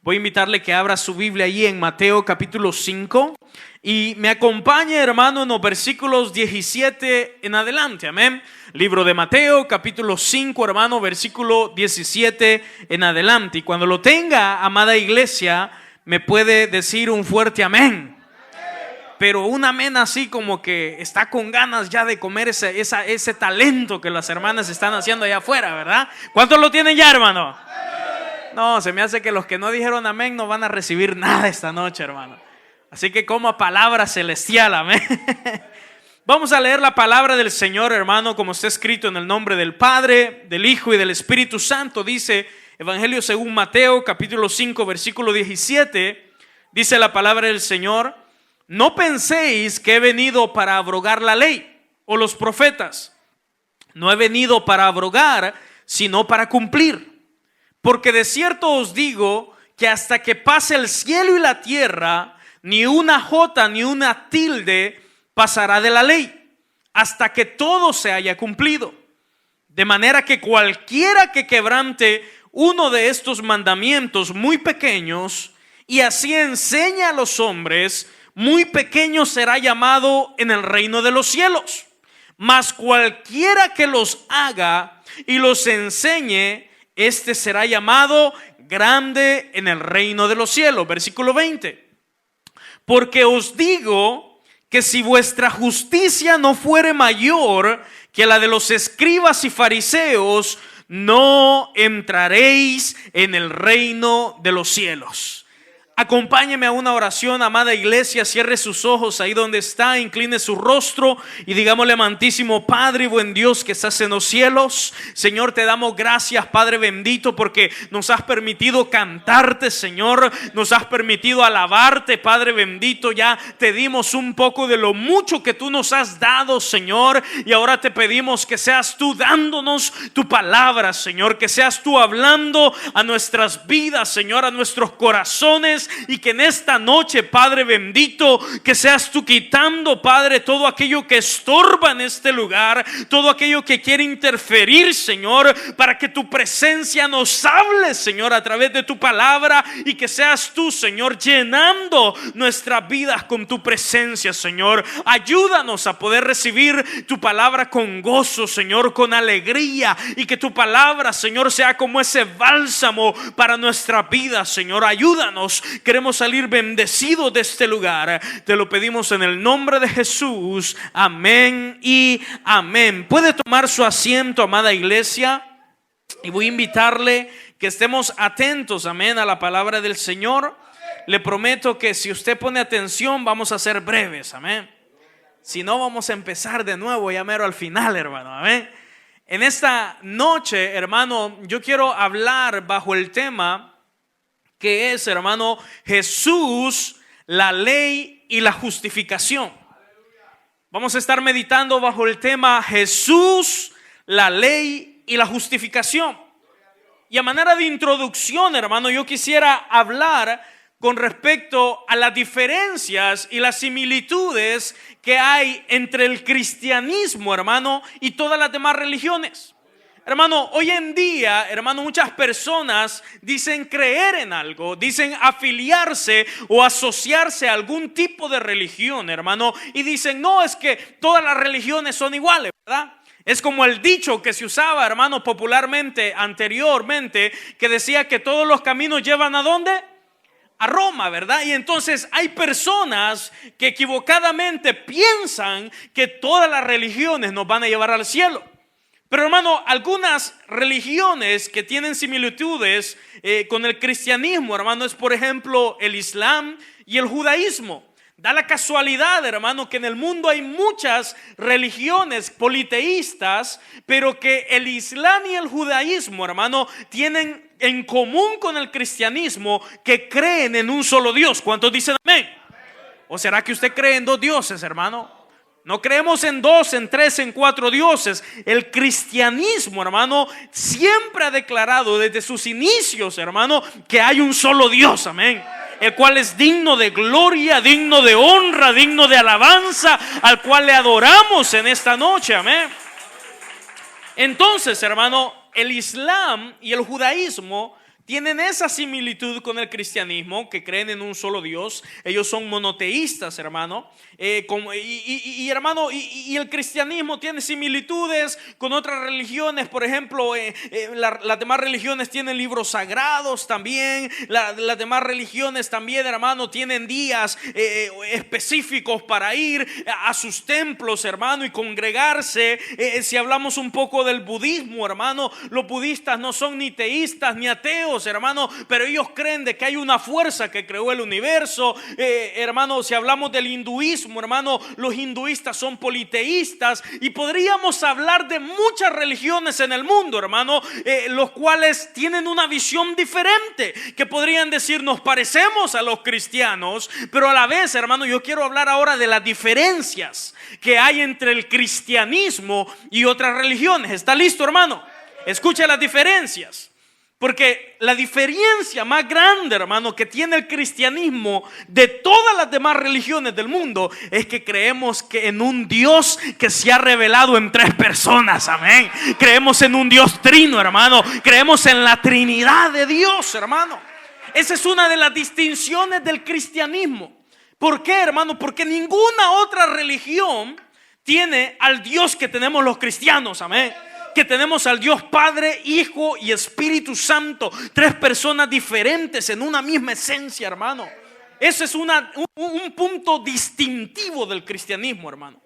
Voy a invitarle que abra su Biblia ahí en Mateo capítulo 5 y me acompañe, hermano, en los versículos 17 en adelante, amén. Libro de Mateo capítulo 5, hermano, versículo 17 en adelante. Y cuando lo tenga, amada iglesia, me puede decir un fuerte amén. Pero un amén así como que está con ganas ya de comer ese talento que las hermanas están haciendo allá afuera, ¿verdad? ¿Cuántos lo tienen ya, hermano? No, se me hace que los que no dijeron amén no van a recibir nada esta noche, hermano. Así que coma palabra celestial, amén. Vamos a leer la palabra del Señor, hermano, como está escrito en el nombre del Padre, del Hijo y del Espíritu Santo. Dice Evangelio según Mateo, capítulo 5, versículo 17. Dice la palabra del Señor: no penséis que he venido para abrogar la ley o los profetas. No he venido para abrogar, sino para cumplir. Porque de cierto os digo que hasta que pase el cielo y la tierra, ni una jota ni una tilde pasará de la ley, hasta que todo se haya cumplido. De manera que cualquiera que quebrante uno de estos mandamientos muy pequeños y así enseña a los hombres, muy pequeño será llamado en el reino de los cielos. Mas cualquiera que los haga y los enseñe, este será llamado grande en el reino de los cielos. Versículo 20. Porque os digo que si vuestra justicia no fuere mayor que la de los escribas y fariseos, no entraréis en el reino de los cielos. Acompáñeme a una oración, amada iglesia. Cierre sus ojos ahí donde está, incline su rostro y digámosle: amantísimo Padre y buen Dios que estás en los cielos. Señor, te damos gracias, Padre bendito, porque nos has permitido cantarte, Señor. Nos has permitido alabarte, Padre bendito. Ya te dimos un poco de lo mucho que tú nos has dado, Señor. Y ahora te pedimos que seas tú dándonos tu palabra, Señor. Que seas tú hablando a nuestras vidas, Señor, a nuestros corazones. Y que en esta noche, Padre bendito, que seas tú quitando, Padre, todo aquello que estorba en este lugar, todo aquello que quiere interferir, Señor, para que tu presencia nos hable, Señor, a través de tu palabra, y que seas tú, Señor, llenando nuestras vidas con tu presencia, Señor. Ayúdanos a poder recibir tu palabra con gozo, Señor, con alegría, y que tu palabra, Señor, sea como ese bálsamo para nuestra vida, Señor. Ayúdanos. Queremos salir bendecidos de este lugar. Te lo pedimos en el nombre de Jesús. Amén y amén. Puede tomar su asiento, amada iglesia, y voy a invitarle que estemos atentos, amén, a la palabra del Señor. Le prometo que si usted pone atención, vamos a ser breves, amén. Si no, vamos a empezar de nuevo ya mero al final, hermano, amén. En esta noche, hermano, yo quiero hablar bajo el tema que es, hermano, Jesús, la ley y la justificación. Vamos a estar meditando bajo el tema Jesús, la ley y la justificación. Y a manera de introducción, hermano, yo quisiera hablar con respecto a las diferencias y las similitudes que hay entre el cristianismo, hermano, y todas las demás religiones. Hermano, hoy en día, hermano, muchas personas dicen creer en algo, dicen afiliarse o asociarse a algún tipo de religión, hermano, y dicen: no, es que todas las religiones son iguales, ¿verdad? Es como el dicho que se usaba, hermano, popularmente, anteriormente, que decía que todos los caminos llevan ¿a dónde? A Roma, ¿verdad? Y entonces hay personas que equivocadamente piensan que todas las religiones nos van a llevar al cielo. Pero, hermano, algunas religiones que tienen similitudes con el cristianismo, hermano, es por ejemplo el Islam y el judaísmo. Da la casualidad, hermano, que en el mundo hay muchas religiones politeístas, pero que el Islam y el judaísmo, hermano, tienen en común con el cristianismo que creen en un solo Dios. ¿Cuántos dicen amén? ¿O será que usted cree en dos dioses, hermano? No creemos en dos, en tres, en cuatro dioses. El cristianismo, hermano, siempre ha declarado desde sus inicios, hermano, que hay un solo Dios, amén. El cual es digno de gloria, digno de honra, digno de alabanza, al cual le adoramos en esta noche, amén. Entonces, hermano, el Islam y el judaísmo tienen esa similitud con el cristianismo, que creen en un solo Dios. Ellos son monoteístas, hermano. Hermano, el cristianismo tiene similitudes con otras religiones. Por ejemplo, las demás religiones tienen libros sagrados también. Las demás religiones también, hermano, tienen días específicos para ir a sus templos, hermano, y congregarse. Si hablamos un poco del budismo, hermano, los budistas no son ni teístas ni ateos, hermano, pero ellos creen de que hay una fuerza que creó el universo. Hermano, si hablamos del hinduismo, hermano, los hinduistas son politeístas, y podríamos hablar de muchas religiones en el mundo, hermano, los cuales tienen una visión diferente, que podrían decir nos parecemos a los cristianos, pero a la vez, hermano, yo quiero hablar ahora de las diferencias que hay entre el cristianismo y otras religiones. ¿Está listo, hermano? Escucha las diferencias. Porque la diferencia más grande, hermano, que tiene el cristianismo de todas las demás religiones del mundo es que creemos que en un Dios que se ha revelado en tres personas. Amén. Creemos en un Dios trino, hermano. Creemos en la Trinidad de Dios, hermano. Esa es una de las distinciones del cristianismo. ¿Por qué, hermano? Porque ninguna otra religión tiene al Dios que tenemos los cristianos. Amén. Que tenemos al Dios Padre, Hijo y Espíritu Santo, tres personas diferentes en una misma esencia, hermano. Ese es un punto distintivo del cristianismo, hermano.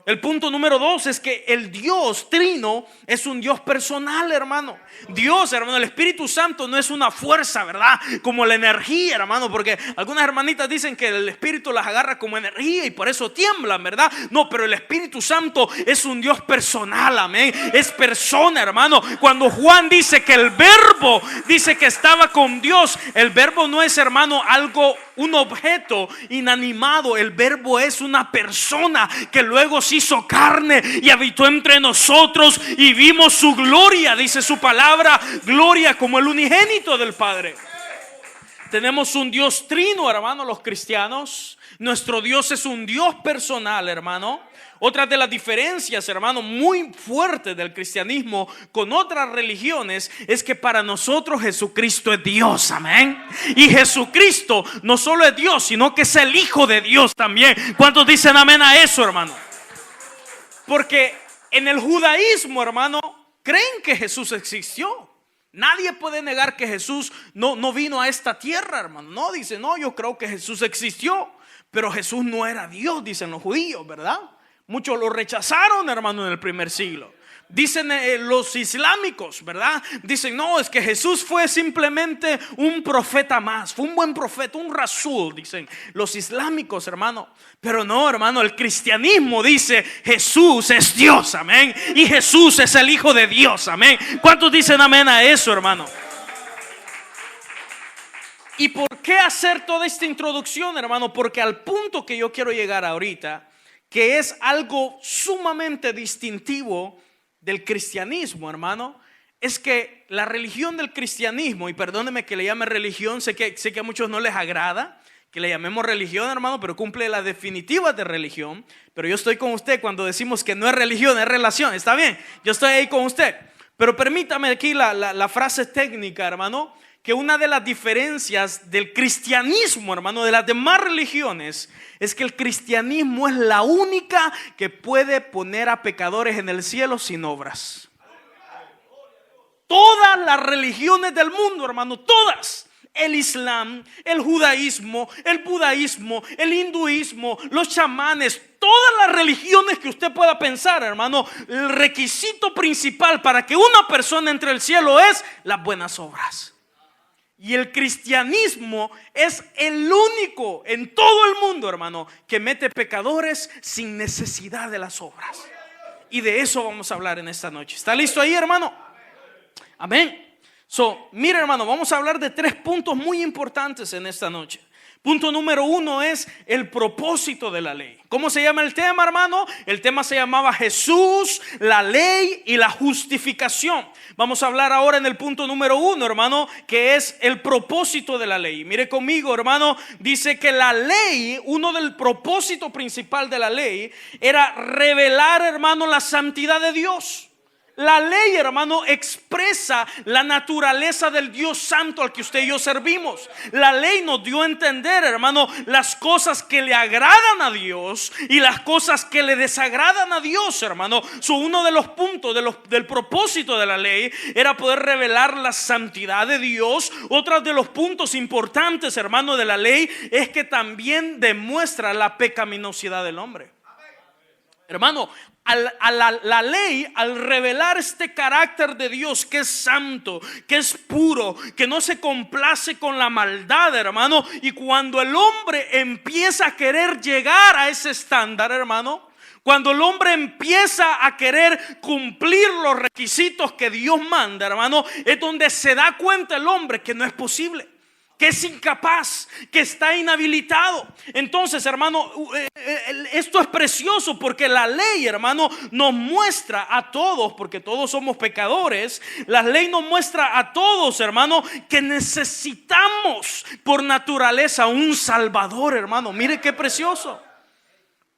El punto número 2 es que el Dios trino es un Dios personal, hermano. Dios, hermano, el Espíritu Santo no es una fuerza, ¿verdad? Como la energía, hermano, porque algunas hermanitas dicen que el Espíritu las agarra como energía y por eso tiemblan, ¿verdad? No, pero el Espíritu Santo es un Dios personal, amén. Es persona, hermano. Cuando Juan dice que el Verbo dice que estaba con Dios, el Verbo no es, hermano, un objeto inanimado. El Verbo es una persona que luego se hizo carne y habitó entre nosotros y vimos su gloria, dice su palabra, gloria como el unigénito del Padre. Tenemos un Dios trino, hermano, los cristianos. Nuestro Dios es un Dios personal, hermano. Otra de las diferencias, hermano, muy fuertes del cristianismo con otras religiones es que para nosotros Jesucristo es Dios, amén. Y Jesucristo no solo es Dios, sino que es el Hijo de Dios también. ¿Cuántos dicen amén a eso, hermano? Porque en el judaísmo, hermano, creen que Jesús existió. Nadie puede negar que Jesús no vino a esta tierra, hermano. No, dice, no, yo creo que Jesús existió, pero Jesús no era Dios, dicen los judíos, ¿verdad? Muchos lo rechazaron, hermano, en el primer siglo. Dicen los islámicos, ¿verdad? Dicen, no, es que Jesús fue simplemente un profeta más. Fue un buen profeta, un rasul, dicen los islámicos, hermano. Pero no, hermano, el cristianismo dice Jesús es Dios, amén. Y Jesús es el Hijo de Dios, amén. ¿Cuántos dicen amén a eso, hermano? ¿Y por qué hacer toda esta introducción, hermano? Porque al punto que yo quiero llegar ahorita, que es algo sumamente distintivo del cristianismo, hermano, es que la religión del cristianismo, y perdóneme que le llame religión, sé que a muchos no les agrada que le llamemos religión, hermano, pero cumple las definitivas de religión. Pero yo estoy con usted cuando decimos que no es religión, es relación, ¿está bien? Yo estoy ahí con usted. Pero permítame aquí la frase técnica, hermano, que una de las diferencias del cristianismo, hermano, de las demás religiones, es que el cristianismo es la única que puede poner a pecadores en el cielo sin obras. Todas las religiones del mundo, hermano, todas, el islam, el judaísmo, el budaísmo, el hinduismo, los chamanes, todas las religiones que usted pueda pensar, hermano, el requisito principal para que una persona entre al cielo es las buenas obras. Y el cristianismo es el único en todo el mundo, hermano, que mete pecadores sin necesidad de las obras. Y de eso vamos a hablar en esta noche. ¿Está listo ahí, hermano? Amén. Mira, hermano, vamos a hablar de 3 puntos muy importantes en esta noche. Punto número 1 es el propósito de la ley. ¿Cómo se llama el tema, hermano? El tema se llamaba Jesús, la ley y la justificación. Vamos a hablar ahora en el punto número 1, hermano, que es el propósito de la ley. Mire conmigo, hermano, dice que la ley, uno del propósito principal de la ley era revelar, hermano, la santidad de Dios. La ley, hermano, expresa la naturaleza del Dios santo al que usted y yo servimos. La ley nos dio a entender, hermano, las cosas que le agradan a Dios y las cosas que le desagradan a Dios, hermano. Uno de los puntos del propósito de la ley era poder revelar la santidad de Dios. Otro de los puntos importantes, hermano, de la ley es que también demuestra la pecaminosidad del hombre. Hermano, la ley, al revelar este carácter de Dios que es santo, que es puro, que no se complace con la maldad, hermano, y cuando el hombre empieza a querer llegar a ese estándar, hermano, cuando el hombre empieza a querer cumplir los requisitos que Dios manda, hermano, es donde se da cuenta el hombre que no es posible, que es incapaz, que está inhabilitado. Entonces, hermano, esto es precioso porque la ley, hermano, nos muestra a todos, porque todos somos pecadores. La ley nos muestra a todos, hermano, que necesitamos por naturaleza un Salvador, hermano. Mire qué precioso.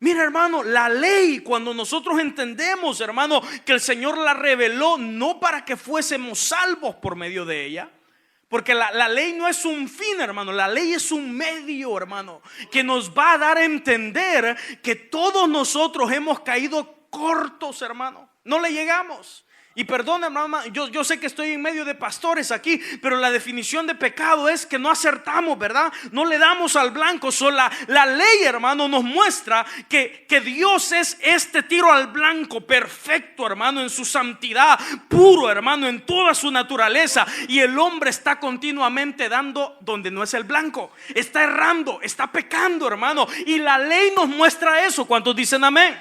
Mira, hermano, la ley, cuando nosotros entendemos, hermano, que el Señor la reveló no para que fuésemos salvos por medio de ella, porque la ley no es un fin, hermano. La ley es un medio, hermano, que nos va a dar a entender que todos nosotros hemos caído cortos, hermano. No le llegamos. Y perdón, hermano, yo sé que estoy en medio de pastores aquí, pero la definición de pecado es que no acertamos, ¿verdad? No le damos al blanco. La ley, hermano, nos muestra que Dios es este tiro al blanco perfecto, hermano, en su santidad, puro, hermano, en toda su naturaleza. Y el hombre está continuamente dando donde no es el blanco. Está errando, está pecando, hermano. Y la ley nos muestra eso. ¿Cuántos dicen amén?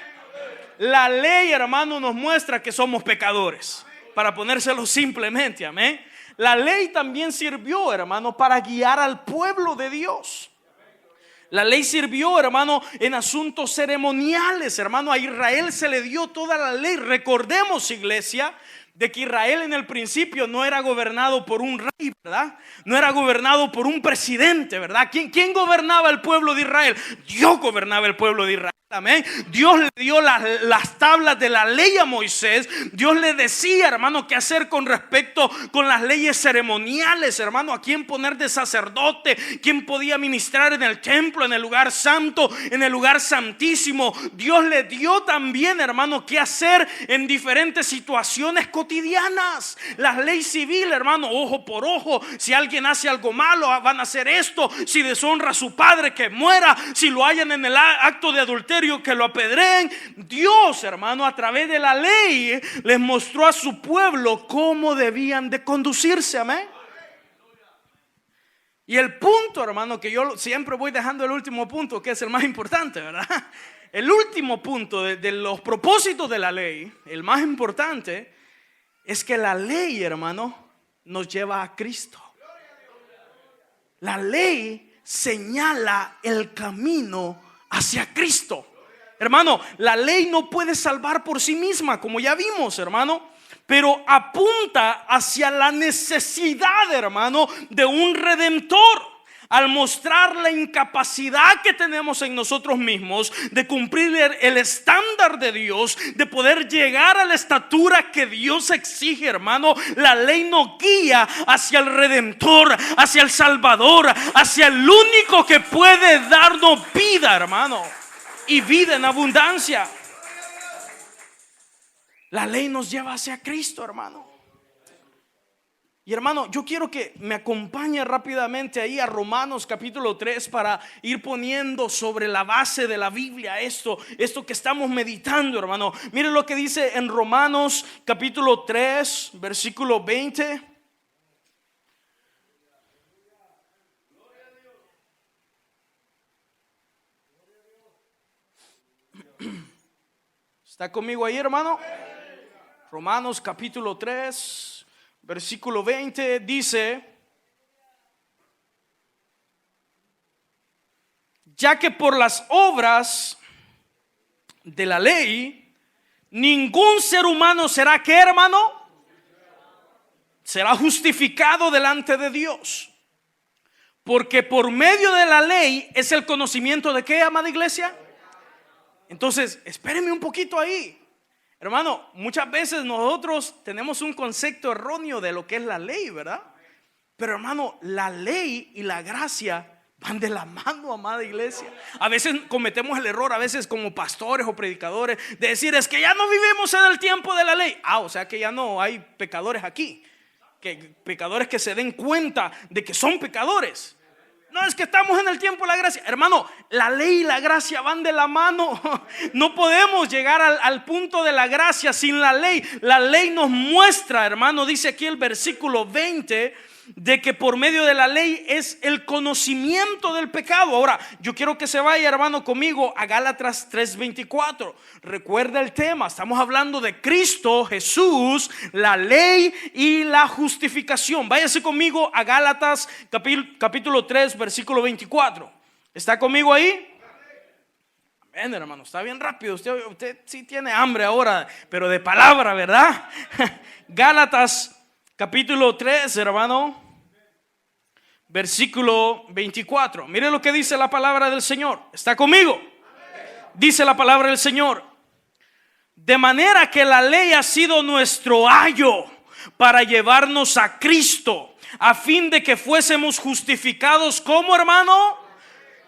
La ley, hermano, nos muestra que somos pecadores, para ponérselo simplemente, amén. La ley también sirvió, hermano, para guiar al pueblo de Dios. La ley sirvió, hermano, en asuntos ceremoniales, hermano. A Israel se le dio toda la ley. Recordemos, iglesia, de que Israel en el principio no era gobernado por un rey, ¿verdad? No era gobernado por un presidente, ¿verdad? ¿Quién gobernaba el pueblo de Israel? Dios gobernaba el pueblo de Israel. Amén. Dios le dio las tablas de la ley a Moisés. Dios le decía, hermano, qué hacer con respecto con las leyes ceremoniales, hermano. A quién poner de sacerdote, quién podía ministrar en el templo, en el lugar santo, en el lugar santísimo. Dios le dio también, hermano, qué hacer en diferentes situaciones cotidianas. La ley civil, hermano, ojo por ojo. Si alguien hace algo malo, van a hacer esto. Si deshonra a su padre, que muera. Si lo hallan en el acto de adulterio, que lo apedreen. Dios, hermano, a través de la ley les mostró a su pueblo cómo debían de conducirse, amén. Y el punto, hermano, que yo siempre voy dejando el último punto, que es el más importante, ¿verdad? El último punto de los propósitos de la ley, el más importante, es que la ley, hermano, nos lleva a Cristo. La ley señala el camino hacia Cristo. Hermano, la ley no puede salvar por sí misma, como ya vimos, hermano, pero apunta hacia la necesidad, hermano, de un redentor. Al mostrar la incapacidad que tenemos en nosotros mismos de cumplir el estándar de Dios, de poder llegar a la estatura que Dios exige, hermano, la ley nos guía hacia el Redentor, hacia el Salvador, hacia el único que puede darnos vida, hermano, y vida en abundancia. La ley nos lleva hacia Cristo, hermano. Y hermano, yo quiero que me acompañe rápidamente ahí a Romanos capítulo 3 para ir poniendo sobre la base de la Biblia esto que estamos meditando, hermano. Mire lo que dice en Romanos capítulo 3, versículo 20. ¿Está conmigo ahí, hermano? Romanos capítulo 3. Versículo 20 dice: ya que por las obras de la ley ningún ser humano será, ¿qué, hermano? Será justificado delante de Dios. Porque por medio de la ley es el conocimiento de ¿qué, amada iglesia? Entonces, espérenme un poquito ahí. Hermano, muchas veces nosotros tenemos un concepto erróneo de lo que es la ley, ¿verdad? Pero hermano, la ley y la gracia van de la mano, amada iglesia. A veces cometemos el error, a veces como pastores o predicadores, de decir: es que ya no vivimos en el tiempo de la ley. O sea que ya no hay pecadores aquí, que pecadores que se den cuenta de que son pecadores. No, es que estamos en el tiempo de la gracia. Hermano, la ley y la gracia van de la mano. No podemos llegar al punto de la gracia sin la ley. La ley nos muestra, hermano, dice aquí el versículo 20, de que por medio de la ley es el conocimiento del pecado. Ahora, yo quiero que se vaya, hermano, conmigo a Gálatas 3:24. Recuerda el tema, estamos hablando de Cristo Jesús, la ley y la justificación. Váyase conmigo a Gálatas capítulo 3, versículo 24. ¿Está conmigo ahí? Amén, hermano, está bien rápido. Usted sí tiene hambre ahora, pero de palabra, ¿verdad? Gálatas capítulo 3, hermano, versículo 24. Mire lo que dice la palabra del Señor. ¿Está conmigo? Dice la palabra del Señor: de manera que la ley ha sido nuestro ayo para llevarnos a Cristo, a fin de que fuésemos justificados. ¿Cómo, hermano?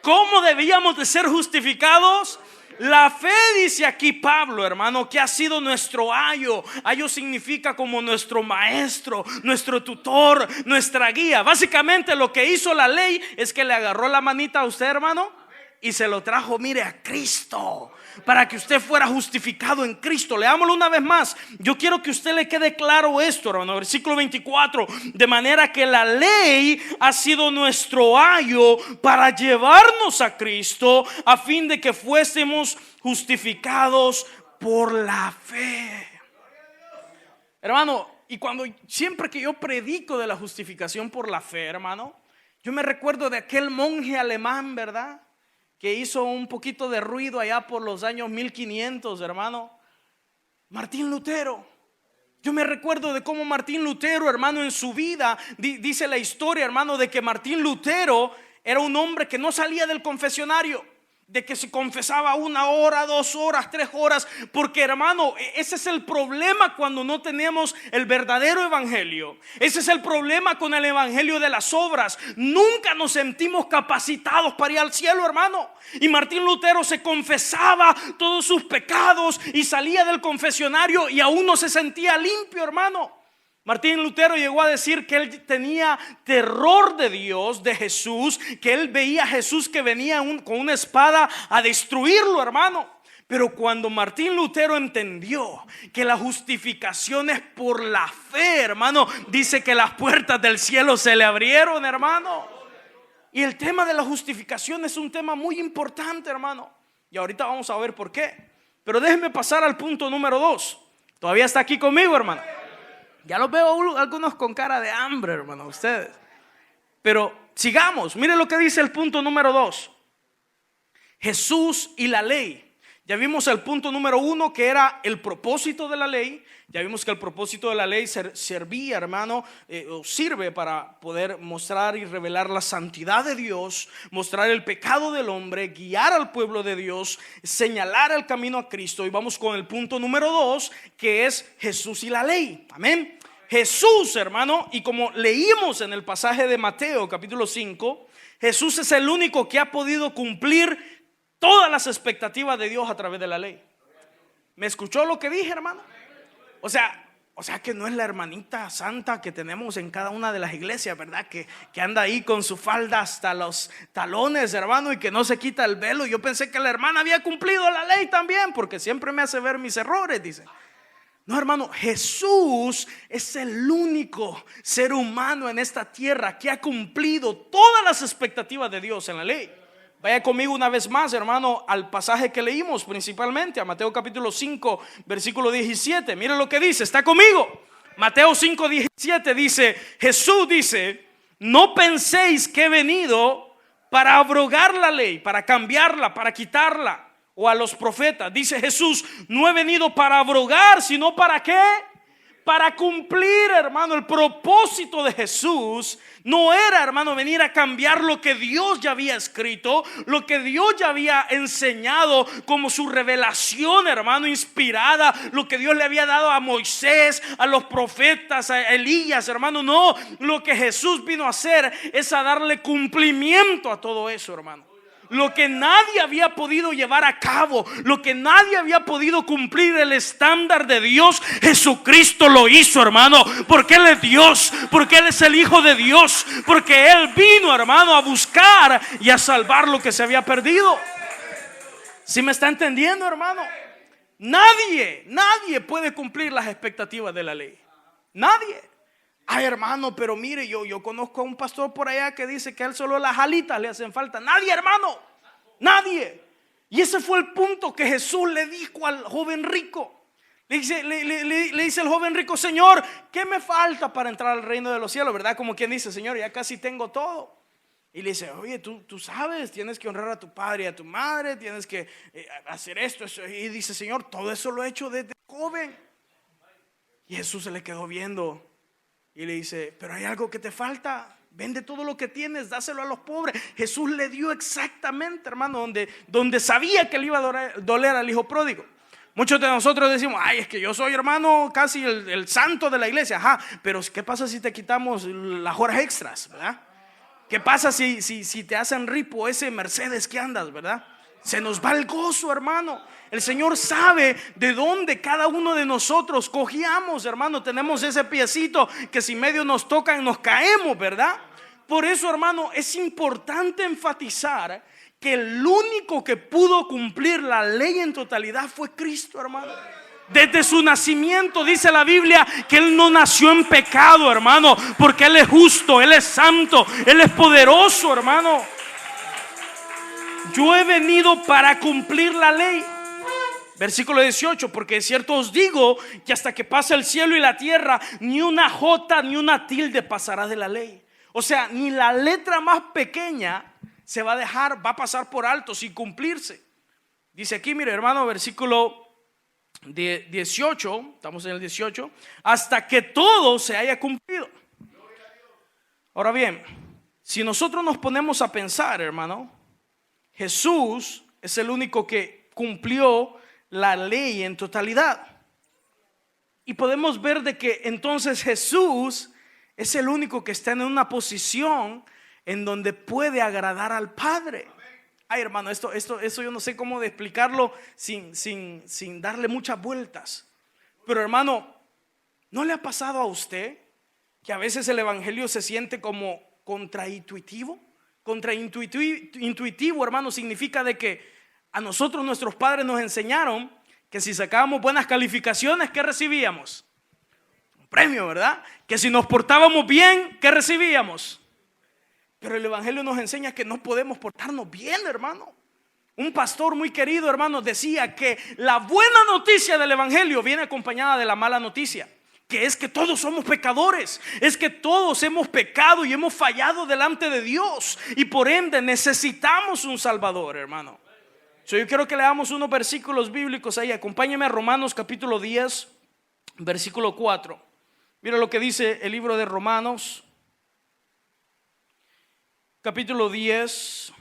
¿Cómo debíamos de ser justificados? La fe, dice aquí Pablo, hermano, que ha sido nuestro ayo. Ayo significa como nuestro maestro, nuestro tutor, nuestra guía. Básicamente lo que hizo la ley es que le agarró la manita a usted, hermano, y se lo trajo, mire, a Cristo, para que usted fuera justificado en Cristo. Leámoslo una vez más. Yo quiero que a usted le quede claro esto, hermano. Versículo 24: de manera que la ley ha sido nuestro ayo para llevarnos a Cristo, a fin de que fuésemos justificados por la fe. Hermano, y siempre que yo predico de la justificación por la fe, hermano, yo me recuerdo de aquel monje alemán, ¿verdad?, que hizo un poquito de ruido allá por los años 1500, hermano, Martín Lutero. Yo me recuerdo de cómo Martín Lutero, hermano, en su vida, dice la historia, hermano, de que Martín Lutero era un hombre que no salía del confesionario, de que se confesaba 1 hora, 2 horas, 3 horas, porque, hermano, ese es el problema cuando no tenemos el verdadero evangelio. Ese es el problema con el evangelio de las obras. Nunca nos sentimos capacitados para ir al cielo, hermano. Y Martín Lutero se confesaba todos sus pecados y salía del confesionario y aún no se sentía limpio, hermano. Martín Lutero llegó a decir que él tenía terror de Dios, de Jesús, que él veía a Jesús que venía con una espada a destruirlo, hermano. Pero cuando Martín Lutero entendió que la justificación es por la fe, hermano, dice que las puertas del cielo se le abrieron, hermano. Y el tema de la justificación es un tema muy importante, hermano. Y ahorita vamos a ver por qué. Pero déjenme pasar al punto número 2. ¿Todavía está aquí conmigo, hermano? Ya los veo algunos con cara de hambre, hermano, ustedes. Pero sigamos, mire lo que dice el punto número 2. Jesús y la ley. Ya vimos el punto número 1, que era el propósito de la ley. Ya vimos que el propósito de la ley servía, hermano, o sirve para poder mostrar y revelar la santidad de Dios, mostrar el pecado del hombre, guiar al pueblo de Dios, señalar el camino a Cristo. Y vamos con el punto número 2, que es Jesús y la ley. Amén. Jesús, hermano, y como leímos en el pasaje de Mateo capítulo 5, Jesús es el único que ha podido cumplir todas las expectativas de Dios a través de la ley. ¿Me escuchó lo que dije, hermano? O sea que no es la hermanita santa que tenemos en cada una de las iglesias, ¿verdad? Que anda ahí con su falda hasta los talones, hermano, y que no se quita el velo. Yo pensé que la hermana había cumplido la ley también, porque siempre me hace ver mis errores, dice. No, hermano, Jesús es el único ser humano en esta tierra que ha cumplido todas las expectativas de Dios en la ley. Vaya conmigo una vez más, hermano, al pasaje que leímos principalmente, a Mateo capítulo 5, versículo 17. Mire lo que dice, ¿está conmigo? Mateo 5, 17 dice, Jesús dice: no penséis que he venido para abrogar la ley, para cambiarla, para quitarla, o a los profetas. Dice Jesús: no he venido para abrogar, sino para ¿qué? Para cumplir, hermano, el propósito de Jesús no era, hermano, venir a cambiar lo que Dios ya había escrito, lo que Dios ya había enseñado como su revelación, hermano, inspirada, lo que Dios le había dado a Moisés, a los profetas, a Elías, hermano. No, lo que Jesús vino a hacer es a darle cumplimiento a todo eso, hermano. Lo que nadie había podido llevar a cabo, lo que nadie había podido cumplir, el estándar de Dios, Jesucristo lo hizo, hermano. Porque Él es Dios, porque Él es el Hijo de Dios, porque Él vino, hermano, a buscar y a salvar lo que se había perdido. ¿Sí me está entendiendo, hermano? Nadie puede cumplir las expectativas de la ley. Nadie. Ay, hermano, pero mire, yo conozco a un pastor por allá que dice que a él solo las alitas le hacen falta. Nadie, hermano, nadie. Y ese fue el punto que Jesús le dijo al joven rico. Le dice el joven rico: Señor, ¿qué me falta para entrar al reino de los cielos? ¿Verdad? Como quien dice: Señor, ya casi tengo todo. Y le dice: oye, tú sabes, tienes que honrar a tu padre y a tu madre, tienes que hacer esto. Y dice: Señor, todo eso lo he hecho desde joven. Y Jesús se le quedó viendo y le dice: pero hay algo que te falta. Vende todo lo que tienes, dáselo a los pobres. Jesús le dio exactamente, hermano, donde sabía que le iba a doler al hijo pródigo. Muchos de nosotros decimos: ay, es que yo soy, hermano, casi el santo de la iglesia. Ajá, pero ¿qué pasa si te quitamos las horas extras, verdad? ¿Qué pasa si te hacen ripo ese Mercedes que andas, verdad? Se nos va el gozo, hermano. El Señor sabe de dónde cada uno de nosotros cogíamos, hermano. Tenemos ese piecito que si medio nos tocan nos caemos, ¿verdad? Por eso, hermano, es importante enfatizar que el único que pudo cumplir la ley en totalidad fue Cristo, hermano. Desde su nacimiento dice la Biblia que Él no nació en pecado, hermano, porque Él es justo, Él es santo, Él es poderoso, hermano. Yo he venido para cumplir la ley. Versículo 18: porque es cierto os digo que hasta que pase el cielo y la tierra, ni una jota ni una tilde pasará de la ley. O sea, ni la letra más pequeña se va a dejar, va a pasar por alto sin cumplirse. Dice aquí, mire, hermano, versículo 18, estamos en el 18, hasta que todo se haya cumplido. Ahora bien, si nosotros nos ponemos a pensar, hermano, Jesús es el único que cumplió la ley en totalidad. Y podemos ver de que entonces Jesús es el único que está en una posición en donde puede agradar al Padre. Ay, hermano, esto yo no sé cómo de explicarlo sin darle muchas vueltas. Pero, hermano, ¿no le ha pasado a usted que a veces el evangelio se siente como contraintuitivo? Contraintuitivo, hermano, significa de que a nosotros nuestros padres nos enseñaron que si sacábamos buenas calificaciones, ¿qué recibíamos? Un premio, ¿verdad? Que si nos portábamos bien, ¿qué recibíamos? Pero el evangelio nos enseña que no podemos portarnos bien, hermano. Un pastor muy querido, hermano, decía que la buena noticia del evangelio viene acompañada de la mala noticia, que es que todos somos pecadores, es que todos hemos pecado y hemos fallado delante de Dios, y por ende necesitamos un Salvador, hermano. Yo quiero que leamos unos versículos bíblicos ahí. Acompáñeme a Romanos capítulo 10, versículo 4. Mira lo que dice el libro de Romanos capítulo 10.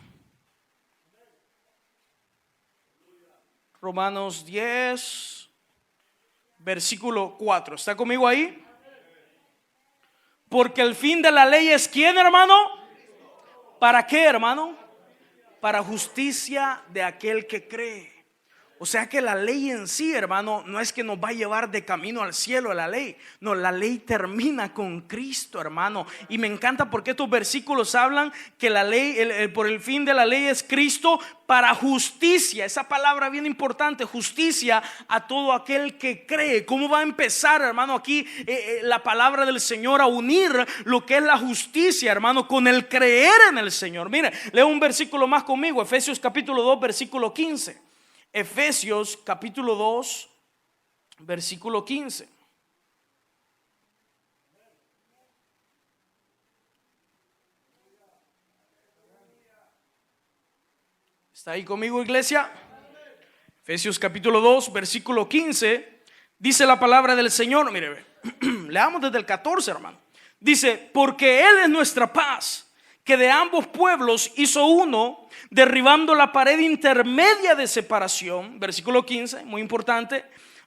Romanos 10, versículo 4. ¿Está conmigo ahí? Porque el fin de la ley es ¿quién, hermano? ¿Para qué, hermano? Para justicia de aquel que cree. O sea que la ley en sí, hermano, no es que nos va a llevar de camino al cielo la ley. No, la ley termina con Cristo, hermano. Y me encanta porque estos versículos hablan que la ley, por el fin de la ley es Cristo para justicia. Esa palabra bien importante, justicia a todo aquel que cree. ¿Cómo va a empezar, hermano, aquí la palabra del Señor a unir lo que es la justicia, hermano, con el creer en el Señor? Mire, leo un versículo más conmigo, Efesios capítulo 2, versículo 15. Efesios capítulo 2, versículo 15. ¿Está ahí conmigo, iglesia? Efesios capítulo 2, versículo 15. Dice la palabra del Señor, mire, Leamos desde el 14, hermano. Dice, porque Él es nuestra paz, que de ambos pueblos hizo uno, derribando la pared intermedia de separación. Versículo 15, muy importante.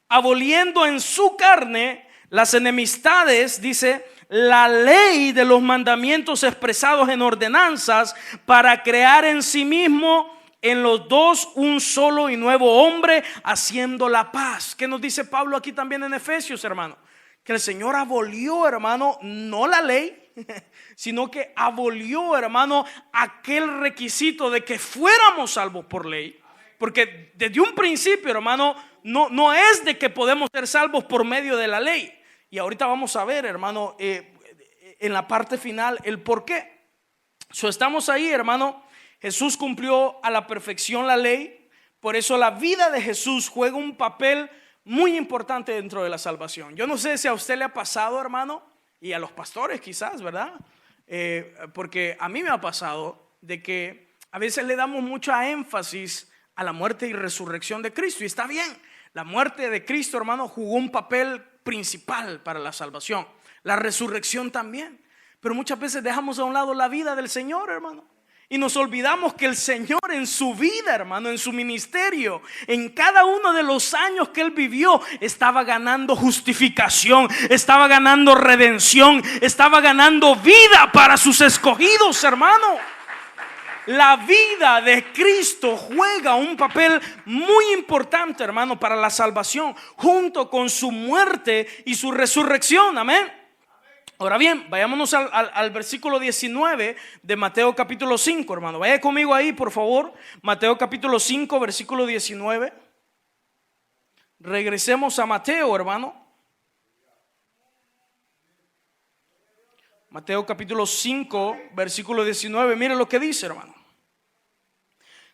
Aboliendo en su carne las enemistades, dice, la ley de los mandamientos expresados en ordenanzas, para crear en sí mismo en los dos un solo y nuevo hombre, haciendo la paz. ¿Qué nos dice Pablo aquí también en Efesios, hermano? Que el Señor abolió, hermano, no la ley, sino que abolió, hermano, aquel requisito de que fuéramos salvos por ley. Porque desde un principio, hermano, no es de que podemos ser salvos por medio de la ley. Y ahorita vamos a ver, hermano, en la parte final el por qué. Estamos ahí, hermano. Jesús cumplió a la perfección la ley. Por eso la vida de Jesús juega un papel muy importante dentro de la salvación. Yo no sé si a usted le ha pasado, hermano, y a los pastores quizás, ¿verdad? Porque a mí me ha pasado de que a veces le damos mucha énfasis a la muerte y resurrección de Cristo. Y está bien, la muerte de Cristo, hermano, jugó un papel principal para la salvación. La resurrección también. Pero muchas veces dejamos a un lado la vida del Señor, hermano. Y nos olvidamos que el Señor en su vida, hermano, en su ministerio, en cada uno de los años que Él vivió, estaba ganando justificación, estaba ganando redención, estaba ganando vida para sus escogidos, hermano. La vida de Cristo juega un papel muy importante, hermano, para la salvación, junto con su muerte y su resurrección, amén. Ahora bien, vayámonos al versículo 19 de Mateo capítulo 5, hermano. Vaya conmigo ahí, por favor. Mateo capítulo 5, versículo 19. Regresemos a Mateo, hermano. Mateo capítulo 5, versículo 19. Mire lo que dice, hermano.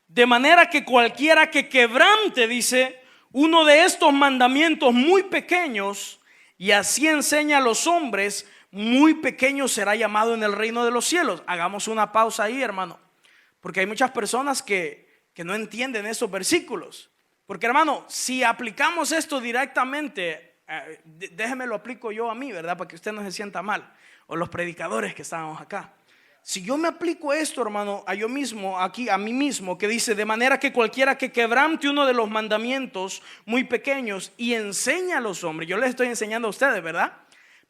De manera que cualquiera que quebrante, dice, uno de estos mandamientos muy pequeños, y así enseña a los hombres, muy pequeño será llamado en el reino de los cielos. Hagamos una pausa ahí, hermano, porque hay muchas personas que no entienden esos versículos. Porque, hermano, si aplicamos esto directamente, déjeme lo aplico yo a mí, ¿verdad? Para que usted no se sienta mal, o los predicadores que estábamos acá. Si yo me aplico esto, hermano, a yo mismo, aquí a mí mismo, que dice, de manera que cualquiera que quebrante uno de los mandamientos muy pequeños y enseña a los hombres, yo les estoy enseñando a ustedes, ¿verdad?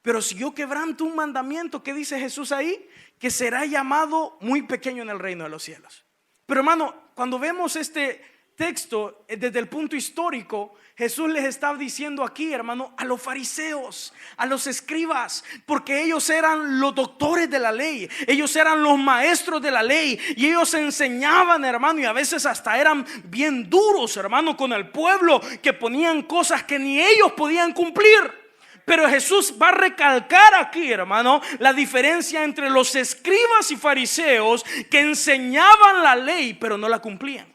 Pero si yo quebranto un mandamiento, ¿qué dice Jesús ahí? Que será llamado muy pequeño en el reino de los cielos. Pero, hermano, cuando vemos este texto desde el punto histórico, Jesús les está diciendo aquí, hermano, a los fariseos, a los escribas, porque ellos eran los doctores de la ley, ellos eran los maestros de la ley, y ellos enseñaban, hermano, y a veces hasta eran bien duros, hermano, con el pueblo, que ponían cosas que ni ellos podían cumplir. Pero Jesús va a recalcar aquí, hermano, la diferencia entre los escribas y fariseos que enseñaban la ley pero no la cumplían.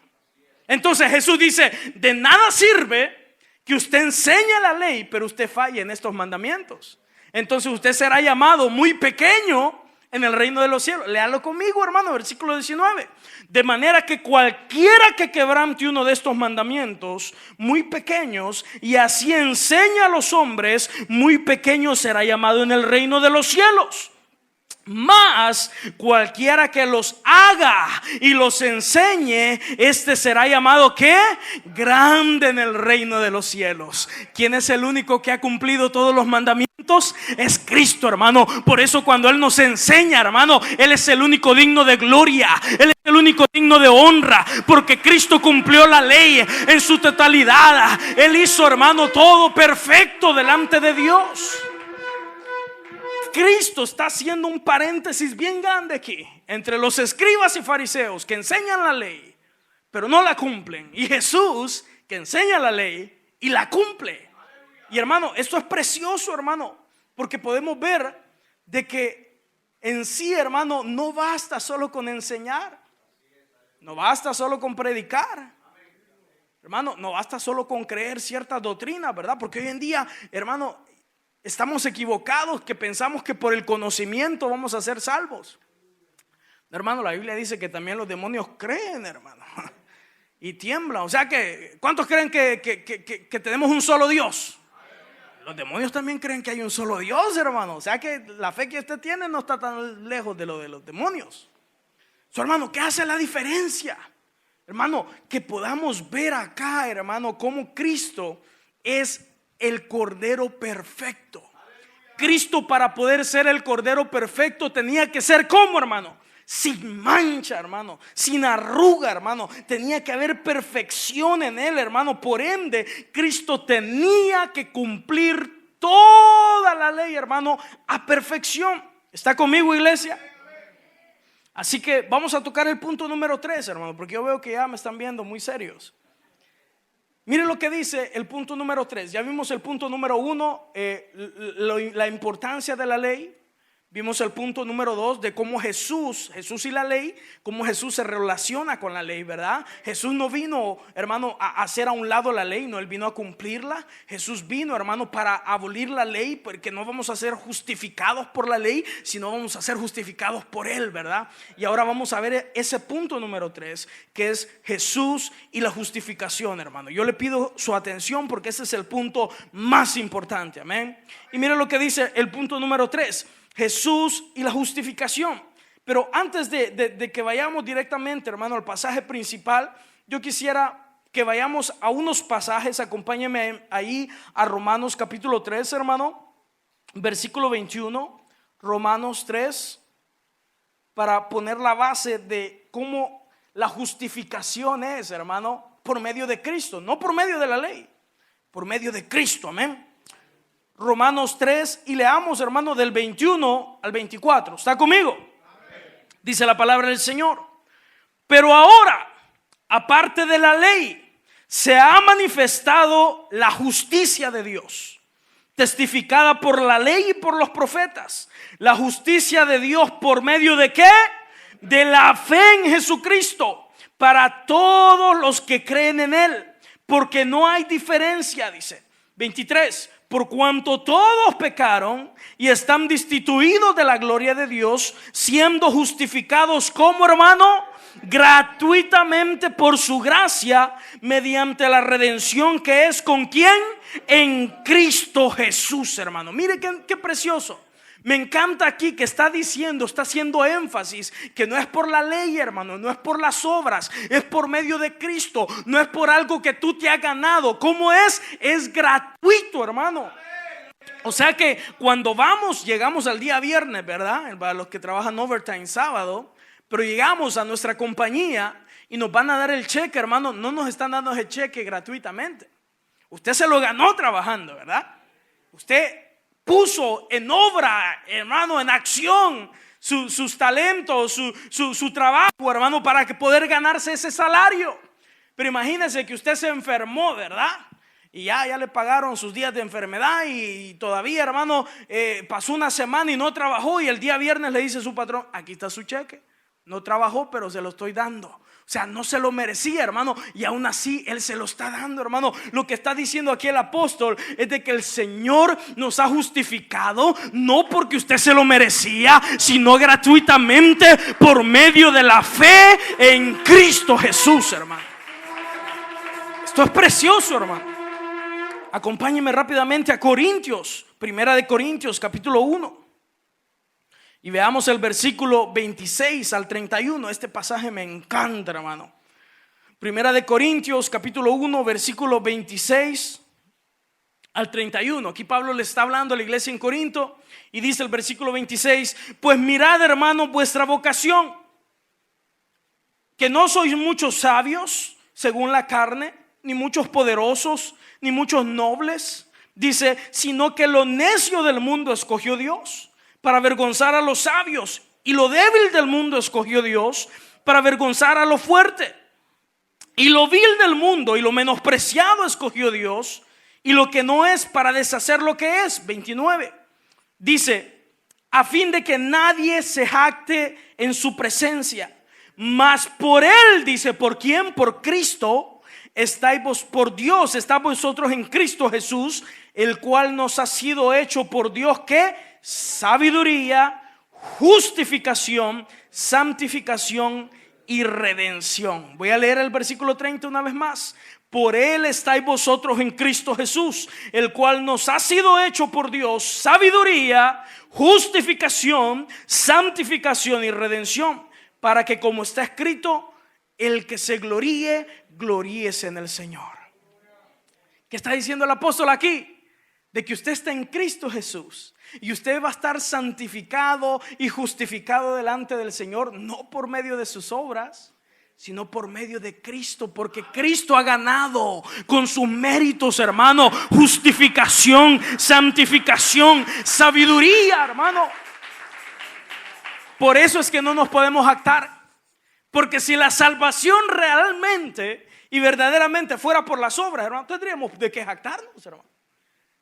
Entonces Jesús dice, de nada sirve que usted enseñe la ley pero usted falle en estos mandamientos. Entonces usted será llamado muy pequeño en el reino de los cielos. Léalo conmigo, hermano, versículo 19. De manera que cualquiera que quebrante uno de estos mandamientos muy pequeños y así enseña a los hombres, muy pequeño será llamado en el reino de los cielos. Mas cualquiera que los haga y los enseñe, este será llamado ¿qué? Grande en el reino de los cielos. ¿Quién es el único que ha cumplido todos los mandamientos? Es Cristo, hermano. Por eso cuando Él nos enseña, hermano, Él es el único digno de gloria, Él es el único digno de honra, porque Cristo cumplió la ley en su totalidad. Él hizo, hermano, todo perfecto delante de Dios. Cristo está haciendo un paréntesis bien grande aquí entre los escribas y fariseos que enseñan la ley pero no la cumplen, y Jesús que enseña la ley y la cumple. Y, hermano, esto es precioso, hermano, porque podemos ver de que en sí, hermano, no basta solo con enseñar, no basta solo con predicar, hermano, no basta solo con creer ciertas doctrinas, ¿verdad? Porque hoy en día, hermano, estamos equivocados que pensamos que por el conocimiento vamos a ser salvos. Hermano, la Biblia dice que también los demonios creen, hermano, y tiemblan. O sea que, ¿cuántos creen que tenemos un solo Dios? los demonios también creen que hay un solo Dios, hermano. O sea que la fe que usted tiene no está tan lejos de lo de los demonios. So, hermano, ¿qué hace la diferencia? Hermano, que podamos ver acá, hermano, cómo Cristo es el Cordero perfecto. Cristo, para poder ser el Cordero perfecto, tenía que ser ¿cómo, hermano? Sin mancha, hermano, sin arruga, hermano. Tenía que haber perfección en él, hermano. Por ende, Cristo tenía que cumplir toda la ley, hermano, a perfección. ¿Está conmigo, iglesia? Así que vamos a tocar el punto número 3, hermano, porque yo veo que ya me están viendo muy serios. Miren lo que dice el punto número 3. Ya vimos el punto número 1, la importancia de la ley. Vimos el punto número 2 de cómo Jesús y la ley, cómo Jesús se relaciona con la ley, ¿verdad? Jesús no vino, hermano, a hacer a un lado la ley, no, Él vino a cumplirla. Jesús vino, hermano, para abolir la ley, porque no vamos a ser justificados por la ley, sino vamos a ser justificados por Él, ¿verdad? Y ahora vamos a ver ese punto número 3, que es Jesús y la justificación, hermano. Yo le pido su atención porque ese es el punto más importante, amén. Y mire lo que dice el punto número 3. Jesús y la justificación. Pero antes de que vayamos directamente, hermano, al pasaje principal, yo quisiera que vayamos a unos pasajes. Acompáñeme ahí a Romanos capítulo 3, hermano, versículo 21. Romanos 3, para poner la base de cómo la justificación es, hermano, por medio de Cristo, no por medio de la ley, por medio de Cristo, amén. Romanos 3, y leamos, hermano, del 21 al 24. ¿Está conmigo? Amén. Dice la palabra del Señor: pero ahora, aparte de la ley, se ha manifestado la justicia de Dios, testificada por la ley y por los profetas. La justicia de Dios por medio de ¿qué? De la fe en Jesucristo, para todos los que creen en Él, porque no hay diferencia, dice. 23. Por cuanto todos pecaron y están destituidos de la gloria de Dios, siendo justificados como, hermano, gratuitamente por su gracia, mediante la redención que es ¿con quién? En Cristo Jesús, hermano. Mire qué precioso. Me encanta aquí que está diciendo, está haciendo énfasis que no es por la ley, hermano, no es por las obras, es por medio de Cristo, no es por algo que tú te has ganado. ¿Cómo es? Es gratuito, hermano. O sea que cuando llegamos al día viernes, ¿verdad? Para los que trabajan overtime sábado, pero llegamos a nuestra compañía y nos van a dar el cheque, hermano. No nos están dando ese cheque gratuitamente. Usted se lo ganó trabajando, ¿verdad? Usted puso en obra, hermano, en acción sus talentos, su trabajo, hermano, para que poder ganarse ese salario. Pero imagínese que usted se enfermó, ¿verdad? Y ya le pagaron sus días de enfermedad y todavía, hermano, pasó una semana y no trabajó, y el día viernes le dice a su patrón: aquí está su cheque. No trabajó, pero se lo estoy dando. O sea, no se lo merecía, hermano, y aún así Él se lo está dando, hermano. Lo que está diciendo aquí el apóstol es de que el Señor nos ha justificado, no porque usted se lo merecía, sino gratuitamente por medio de la fe en Cristo Jesús, hermano. Esto es precioso, hermano. Acompáñeme rápidamente a Corintios, Primera de Corintios, capítulo 1. Y veamos el versículo 26 al 31. Este pasaje me encanta, hermano. Primera de Corintios, capítulo 1, versículo 26 al 31. Aquí Pablo le está hablando a la iglesia en Corinto y dice el versículo 26: pues mirad, hermano, vuestra vocación, que no sois muchos sabios según la carne, ni muchos poderosos, ni muchos nobles. Dice: sino que lo necio del mundo escogió Dios para avergonzar a los sabios, y lo débil del mundo escogió Dios para avergonzar a lo fuerte, y lo vil del mundo y lo menospreciado escogió Dios, y lo que no es, para deshacer lo que es. 29. Dice: a fin de que nadie se jacte en su presencia, mas por Él, dice, ¿por quién? Por Cristo estáis vos, por Dios estáis vosotros en Cristo Jesús, el cual nos ha sido hecho por Dios, ¿qué? Sabiduría, justificación, santificación y redención. Voy a leer el versículo 30 una vez más. Por él estáis vosotros en Cristo Jesús, el cual nos ha sido hecho por Dios sabiduría, justificación, santificación y redención, para que, como está escrito, el que se gloríe, gloríese en el Señor. ¿Qué está diciendo el apóstol aquí? De que usted está en Cristo Jesús y usted va a estar santificado y justificado delante del Señor, no por medio de sus obras, sino por medio de Cristo, porque Cristo ha ganado con sus méritos, hermano, justificación, santificación, sabiduría, hermano. Por eso es que no nos podemos jactar, porque si la salvación realmente y verdaderamente fuera por las obras, hermano, tendríamos de qué jactarnos, hermano.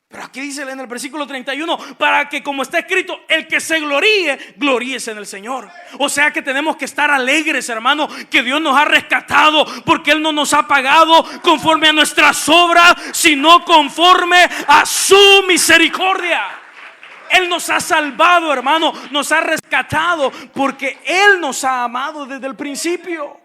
Pero aquí dice en el versículo 31, para que, como está escrito, el que se gloríe, gloríese en el Señor. O sea que tenemos que estar alegres, hermano, que Dios nos ha rescatado, porque Él no nos ha pagado conforme a nuestras obras, sino conforme a su misericordia. Él nos ha salvado, hermano, nos ha rescatado, porque Él nos ha amado desde el principio.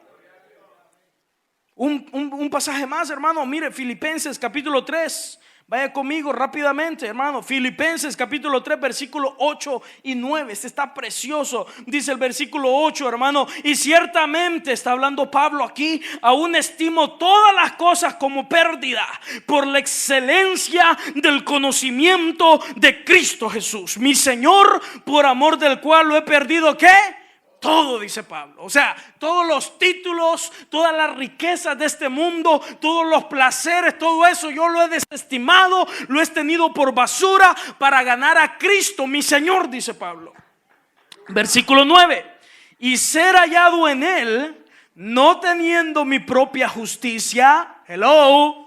Un pasaje más, hermano, mire, Filipenses capítulo 3. Vaya conmigo rápidamente, hermano. Filipenses capítulo 3, versículo 8 y 9. Este está precioso. Dice el versículo 8, hermano: y ciertamente, está hablando Pablo aquí, aún estimo todas las cosas como pérdida por la excelencia del conocimiento de Cristo Jesús, mi Señor, por amor del cual lo he perdido. ¿Qué? Todo, dice Pablo. O sea, todos los títulos, todas las riquezas de este mundo, todos los placeres, todo eso yo lo he desestimado, lo he tenido por basura para ganar a Cristo, mi Señor, dice Pablo. Versículo 9: y ser hallado en Él, no teniendo mi propia justicia. Hello.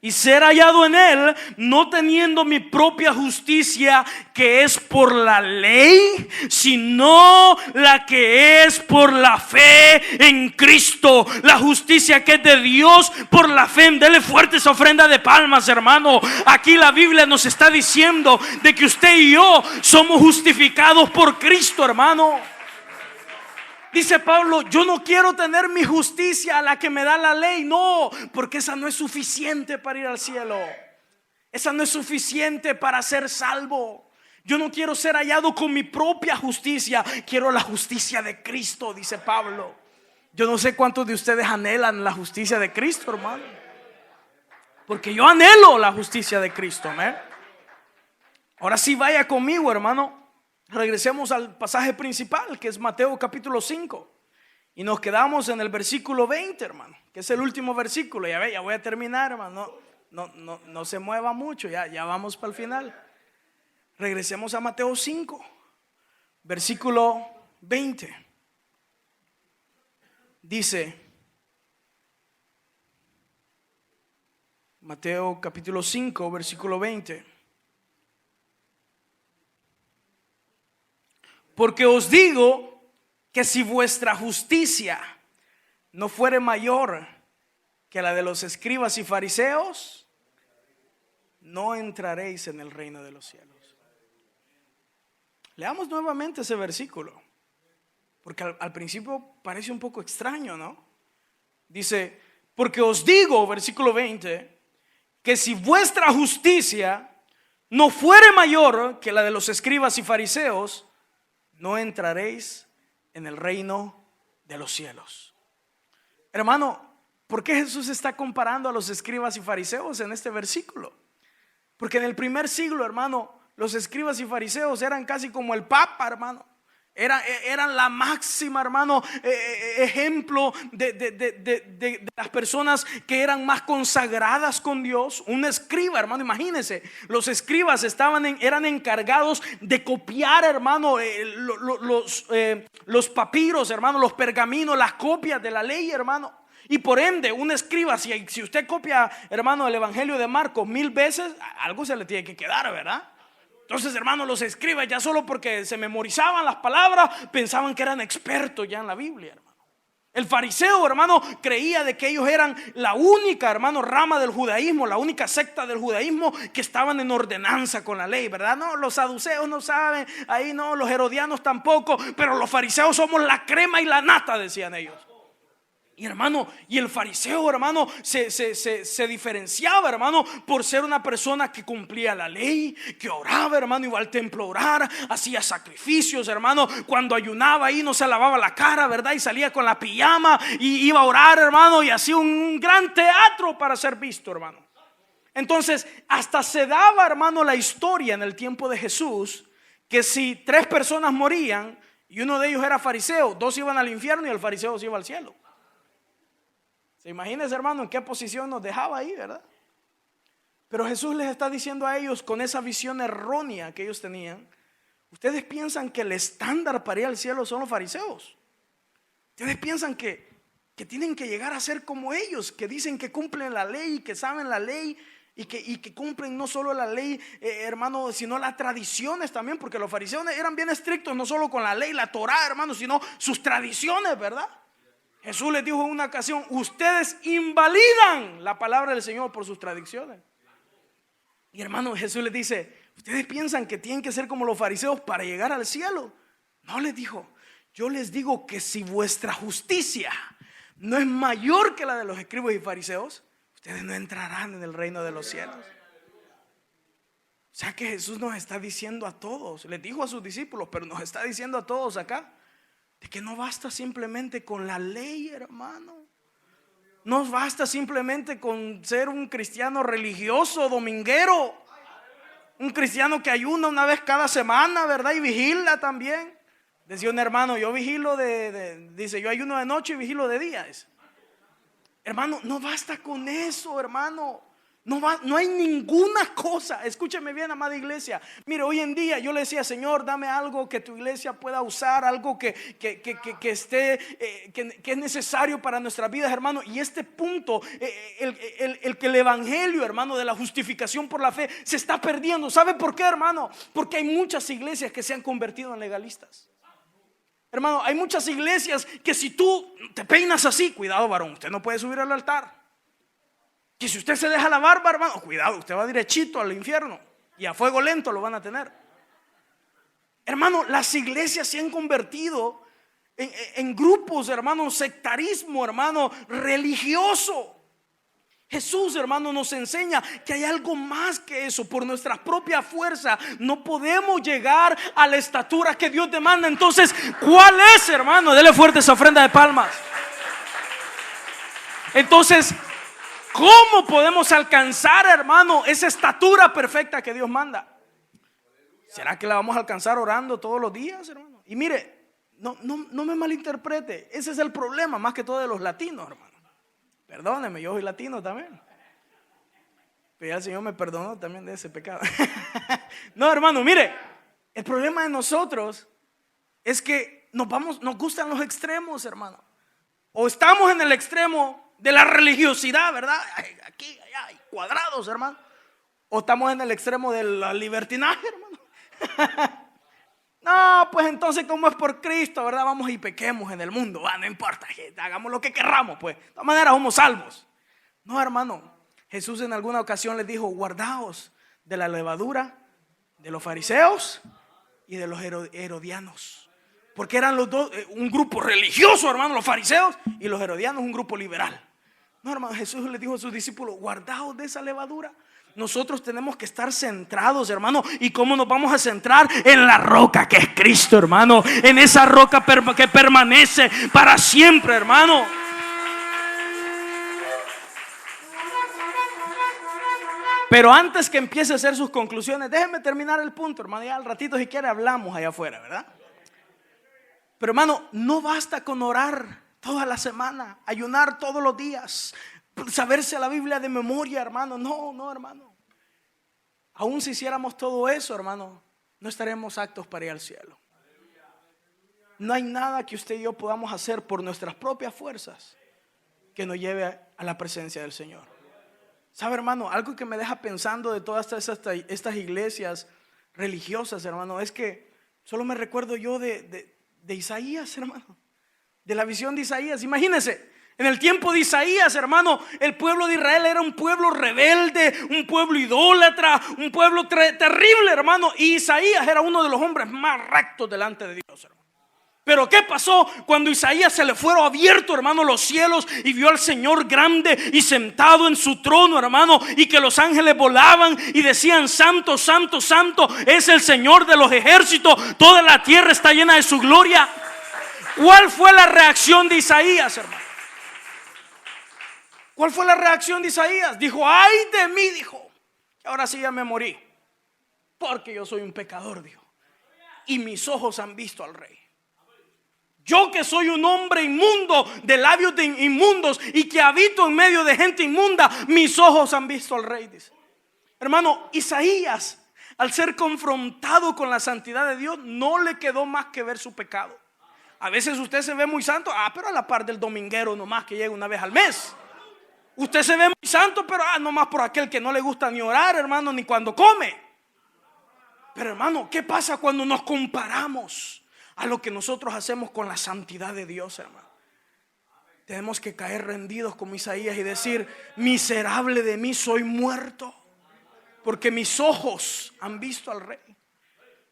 Y ser hallado en Él, no teniendo mi propia justicia, que es por la ley, sino la que es por la fe en Cristo. La justicia que es de Dios por la fe. Dele fuerte esa ofrenda de palmas, hermano. Aquí la Biblia nos está diciendo de que usted y yo somos justificados por Cristo, hermano. Dice Pablo: yo no quiero tener mi justicia a la que me da la ley. No, porque esa no es suficiente para ir al cielo. Esa no es suficiente para ser salvo. Yo no quiero ser hallado con mi propia justicia. Quiero la justicia de Cristo, dice Pablo. Yo no sé cuántos de ustedes anhelan la justicia de Cristo, hermano, porque yo anhelo la justicia de Cristo, ¿eh? Ahora sí, vaya conmigo, hermano. Regresemos al pasaje principal, que es Mateo capítulo 5, y nos quedamos en el versículo 20, hermano, que es el último versículo. Ya ve, ya voy a terminar, hermano. No se mueva mucho, ya vamos para el final. Regresemos a Mateo 5, versículo 20. Dice Mateo capítulo 5, versículo 20: porque os digo que si vuestra justicia no fuere mayor que la de los escribas y fariseos, no entraréis en el reino de los cielos. Leamos nuevamente ese versículo, porque al principio parece un poco extraño, ¿no? Dice: porque os digo, versículo 20, que si vuestra justicia no fuere mayor que la de los escribas y fariseos, no entraréis en el reino de los cielos. Hermano, ¿por qué Jesús está comparando a los escribas y fariseos en este versículo? Porque en el primer siglo, hermano, los escribas y fariseos eran casi como el Papa, hermano. Eran la máxima, hermano, ejemplo de las personas que eran más consagradas con Dios. Un escriba, hermano, imagínense, los escribas eran encargados de copiar, hermano, los papiros, hermano, los pergaminos, las copias de la ley, hermano. Y por ende, un escriba, si usted copia, hermano, el evangelio de Marcos 1000 veces, algo se le tiene que quedar, ¿verdad? Entonces, hermano, los escribas, ya solo porque se memorizaban las palabras, pensaban que eran expertos ya en la Biblia, hermano. El fariseo, hermano, creía de que ellos eran la única, hermano, rama del judaísmo, la única secta del judaísmo que estaban en ordenanza con la ley, ¿verdad? No, los saduceos no saben, ahí no, los herodianos tampoco, pero los fariseos somos la crema y la nata, decían ellos. Y hermano, y el fariseo, hermano, se diferenciaba, hermano, por ser una persona que cumplía la ley, que oraba, hermano, iba al templo a orar, hacía sacrificios, hermano. Cuando ayunaba ahí no se lavaba la cara, ¿verdad? Y salía con la pijama y iba a orar, hermano, y hacía un gran teatro para ser visto, hermano. Entonces, hasta se daba, hermano, la historia en el tiempo de Jesús, que si 3 personas morían y uno de ellos era fariseo, 2 iban al infierno y el fariseo se iba al cielo. ¿Se imagínense, hermano, en qué posición nos dejaba ahí, verdad? Pero Jesús les está diciendo a ellos, con esa visión errónea que ellos tenían: ustedes piensan que el estándar para ir al cielo son los fariseos. Ustedes piensan que tienen que llegar a ser como ellos, que dicen que cumplen la ley, que saben la ley y que cumplen no solo la ley, hermano, sino las tradiciones también, porque los fariseos eran bien estrictos, no solo con la ley, la Torá, hermano, sino sus tradiciones, ¿verdad? Jesús les dijo en una ocasión: ustedes invalidan la palabra del Señor por sus tradiciones. Y hermano, Jesús les dice: ustedes piensan que tienen que ser como los fariseos para llegar al cielo. No, les dijo: yo les digo que si vuestra justicia no es mayor que la de los escribas y fariseos, ustedes no entrarán en el reino de los cielos. O sea que Jesús nos está diciendo a todos, les dijo a sus discípulos, pero nos está diciendo a todos acá, de que no basta simplemente con la ley, hermano. No basta simplemente con ser un cristiano religioso, dominguero, un cristiano que ayuna una vez cada semana, ¿verdad? Y vigila también. Decía un hermano: yo vigilo dice, yo ayuno de noche y vigilo de día. Hermano, no basta con eso, hermano. No hay ninguna cosa. Escúcheme bien, amada iglesia. Mire, hoy en día yo le decía: Señor, dame algo que tu iglesia pueda usar, algo que esté, que es necesario para nuestras vidas, hermano. Y este punto, el que el evangelio, hermano, de la justificación por la fe se está perdiendo. ¿Sabe por qué, hermano? Porque hay muchas iglesias que se han convertido en legalistas. Hermano, hay muchas iglesias que si tú te peinas así, cuidado, varón, usted no puede subir al altar. Que si usted se deja la barba, hermano, cuidado, usted va derechito al infierno y a fuego lento lo van a tener. Hermano, las iglesias se han convertido en grupos, hermano, sectarismo, hermano, religioso. Jesús, hermano, nos enseña que hay algo más que eso. Por nuestra propia fuerza no podemos llegar a la estatura que Dios demanda. Entonces, ¿cuál es, hermano? Dele fuerte esa ofrenda de palmas. Entonces, ¿cómo podemos alcanzar, hermano, esa estatura perfecta que Dios manda? ¿Será que la vamos a alcanzar orando todos los días, hermano? Y mire, no me malinterprete. Ese es el problema más que todo de los latinos, hermano. Perdóneme, yo soy latino también. Pero ya el Señor me perdonó también de ese pecado. No, hermano, mire, el problema de nosotros es que nos gustan los extremos, hermano. O estamos en el extremo de la religiosidad, ¿verdad? Aquí, allá, hay cuadrados, hermano. O estamos en el extremo del libertinaje, hermano. No, pues entonces, como es por Cristo, ¿verdad? Vamos y pequemos en el mundo. No importa, hagamos lo que querramos, pues. De todas maneras somos salvos. No, hermano. Jesús en alguna ocasión les dijo: guardaos de la levadura de los fariseos y de los herodianos. Porque eran los dos, un grupo religioso, hermano, los fariseos, y los herodianos un grupo liberal. No, hermano, Jesús les dijo a sus discípulos: guardaos de esa levadura. Nosotros tenemos que estar centrados, hermano. ¿Y cómo nos vamos a centrar? En la roca que es Cristo, hermano. En esa roca que permanece para siempre, hermano. Pero antes que empiece a hacer sus conclusiones, déjenme terminar el punto, hermano. Ya al ratito, si quiere, hablamos allá afuera, ¿verdad? Pero, hermano, no basta con orar toda la semana, ayunar todos los días, saberse la Biblia de memoria, hermano. No, hermano. Aún si hiciéramos todo eso, hermano, no estaremos aptos para ir al cielo. No hay nada que usted y yo podamos hacer por nuestras propias fuerzas que nos lleve a la presencia del Señor. ¿Sabe, hermano? Algo que me deja pensando de todas estas iglesias religiosas, hermano, es que solo me recuerdo yo de Isaías, hermano. De la visión de Isaías. Imagínense, en el tiempo de Isaías, hermano, el pueblo de Israel era un pueblo rebelde, un pueblo idólatra, un pueblo terrible, hermano. Y Isaías era uno de los hombres más rectos delante de Dios, hermano. Pero ¿qué pasó cuando Isaías se le fueron abiertos, hermano, los cielos y vio al Señor grande y sentado en su trono, hermano, y que los ángeles volaban y decían: santo, santo, santo es el Señor de los ejércitos, toda la tierra está llena de su gloria? ¿Cuál fue la reacción de Isaías, hermano? ¿Cuál fue la reacción de Isaías? Dijo: ay de mí, dijo, ahora sí ya me morí, porque yo soy un pecador, dijo, y mis ojos han visto al Rey. Yo que soy un hombre inmundo, de labios de inmundos, y que habito en medio de gente inmunda, mis ojos han visto al Rey, dice. Hermano, Isaías, al ser confrontado con la santidad de Dios, no le quedó más que ver su pecado. A veces usted se ve muy santo, pero a la par del dominguero nomás que llega una vez al mes. Usted se ve muy santo, pero nomás por aquel que no le gusta ni orar, hermano, ni cuando come. Pero hermano, ¿qué pasa cuando nos comparamos a lo que nosotros hacemos con la santidad de Dios, hermano? Tenemos que caer rendidos como Isaías y decir: miserable de mí, soy muerto, porque mis ojos han visto al Rey.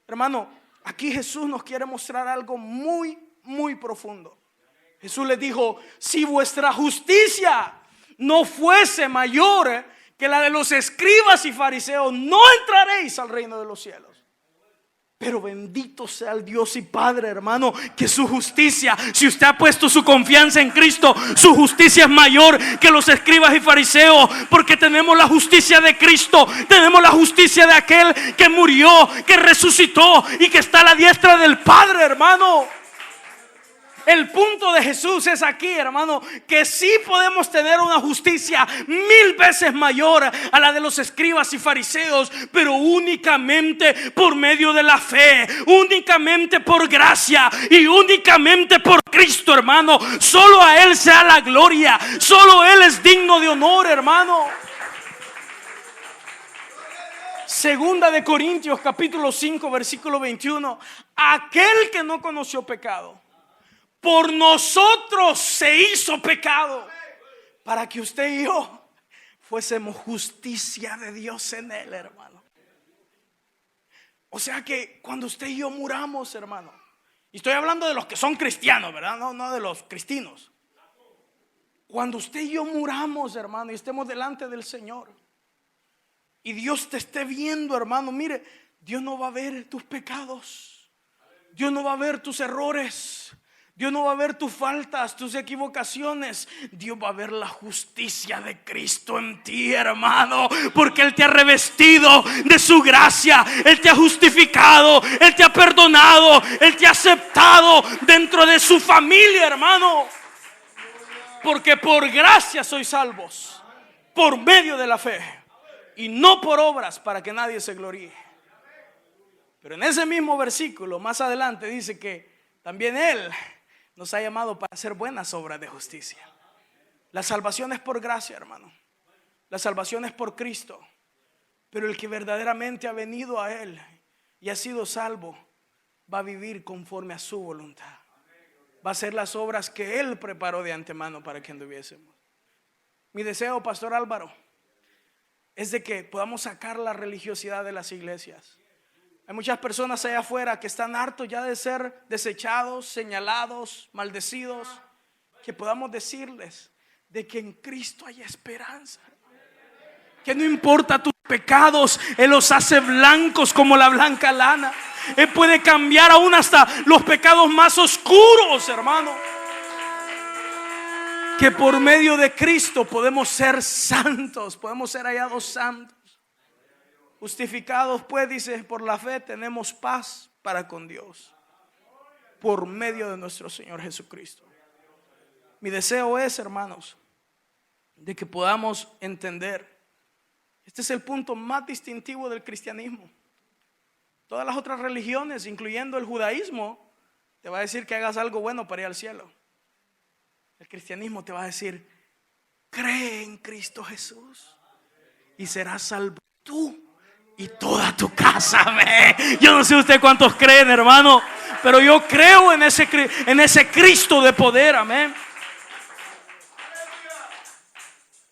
Hermano, aquí Jesús nos quiere mostrar algo muy, muy profundo. Jesús les dijo: si vuestra justicia no fuese mayor que la de los escribas y fariseos, no entraréis al reino de los cielos. Pero bendito sea el Dios y Padre, hermano, que su justicia, si usted ha puesto su confianza en Cristo, su justicia es mayor que los escribas y fariseos, porque tenemos la justicia de Cristo, tenemos la justicia de aquel que murió, que resucitó y que está a la diestra del Padre, hermano. El punto de Jesús es aquí, hermano, que sí podemos tener una justicia 1000 veces mayor a la de los escribas y fariseos, pero únicamente por medio de la fe, únicamente por gracia y únicamente por Cristo, hermano. Solo a Él sea la gloria, solo Él es digno de honor, hermano. Segunda de Corintios capítulo 5 versículo 21: aquel que no conoció pecado, por nosotros se hizo pecado, para que usted y yo fuésemos justicia de Dios en Él, hermano. O sea que cuando usted y yo muramos, hermano, y estoy hablando de los que son cristianos, ¿verdad? No de los cristinos. Cuando usted y yo muramos, hermano, y estemos delante del Señor, y Dios te esté viendo, hermano, mire, Dios no va a ver tus pecados, Dios no va a ver tus errores, Dios no va a ver tus faltas, tus equivocaciones. Dios va a ver la justicia de Cristo en ti, hermano, porque Él te ha revestido de su gracia, Él te ha justificado, Él te ha perdonado, Él te ha aceptado dentro de su familia, hermano. Porque por gracia sois salvos, por medio de la fe, y no por obras, para que nadie se gloríe. Pero en ese mismo versículo más adelante dice que también Él nos ha llamado para hacer buenas obras de justicia. La salvación es por gracia, hermano. La salvación es por Cristo. Pero el que verdaderamente ha venido a Él y ha sido salvo, va a vivir conforme a su voluntad. Va a hacer las obras que Él preparó de antemano para que anduviésemos. Mi deseo, Pastor Álvaro, es de que podamos sacar la religiosidad de las iglesias. Hay muchas personas allá afuera que están hartos ya de ser desechados, señalados, maldecidos. Que podamos decirles de que en Cristo hay esperanza. Que no importa tus pecados, Él los hace blancos como la blanca lana. Él puede cambiar aún hasta los pecados más oscuros, hermano. Que por medio de Cristo podemos ser santos, podemos ser hallados santos. Justificados pues, dice, por la fe tenemos paz para con Dios, por medio de nuestro Señor Jesucristo. Mi deseo es, hermanos, de que podamos entender. Este es el punto más distintivo del cristianismo. Todas las otras religiones, incluyendo el judaísmo, te va a decir que hagas algo bueno para ir al cielo. El cristianismo te va a decir: cree en Cristo Jesús y serás salvo tú y toda tu casa. Yo no sé usted cuántos creen, hermano, pero yo creo en ese Cristo de poder. Amén.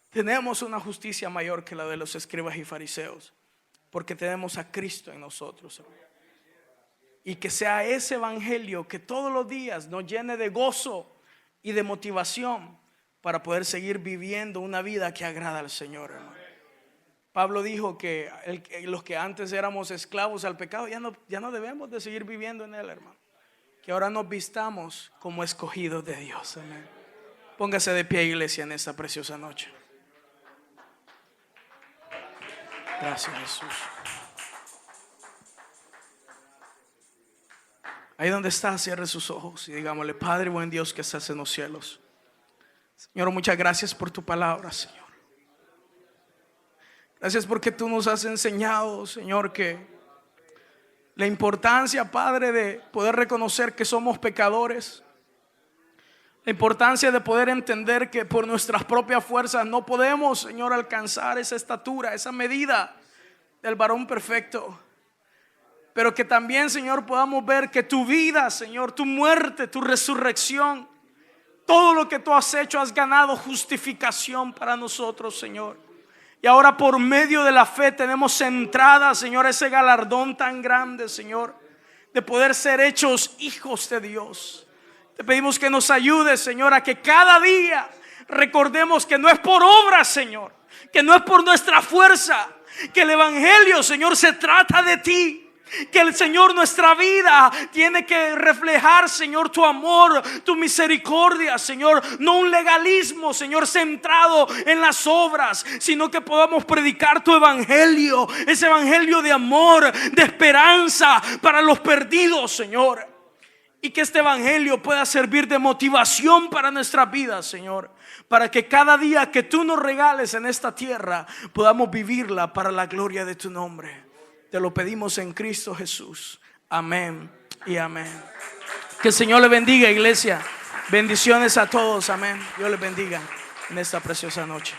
Tenemos una justicia mayor que la de los escribas y fariseos, porque tenemos a Cristo en nosotros. Y que sea ese evangelio que todos los días nos llene de gozo y de motivación para poder seguir viviendo una vida que agrada al Señor, hermano. Pablo dijo que los que antes éramos esclavos al pecado ya no debemos de seguir viviendo en él, hermano. Que ahora nos vistamos como escogidos de Dios. Amén. Póngase de pie, iglesia, en esta preciosa noche. Gracias, Jesús. Ahí donde está, cierre sus ojos y digámosle: Padre, buen Dios que estás en los cielos. Señor, muchas gracias por tu palabra, Señor. Gracias porque tú nos has enseñado, Señor, que la importancia, Padre, de poder reconocer que somos pecadores. La importancia de poder entender que por nuestras propias fuerzas no podemos, Señor, alcanzar esa estatura, esa medida del varón perfecto. Pero que también, Señor, podamos ver que tu vida, Señor, tu muerte, tu resurrección, todo lo que tú has hecho, has ganado justificación para nosotros, Señor. Y ahora por medio de la fe tenemos entrada, Señor, ese galardón tan grande, Señor, de poder ser hechos hijos de Dios. Te pedimos que nos ayudes, Señor, a que cada día recordemos que no es por obra, Señor, que no es por nuestra fuerza, que el evangelio, Señor, se trata de ti. Que el Señor, nuestra vida tiene que reflejar, Señor, tu amor, tu misericordia, Señor. No un legalismo, Señor, centrado en las obras, sino que podamos predicar tu evangelio, ese evangelio de amor, de esperanza para los perdidos, Señor. Y que este evangelio pueda servir de motivación para nuestras vidas, Señor, para que cada día que tú nos regales en esta tierra podamos vivirla para la gloria de tu nombre. Te lo pedimos en Cristo Jesús. Amén y amén. Que el Señor le bendiga, iglesia. Bendiciones a todos. Amén. Dios les bendiga en esta preciosa noche.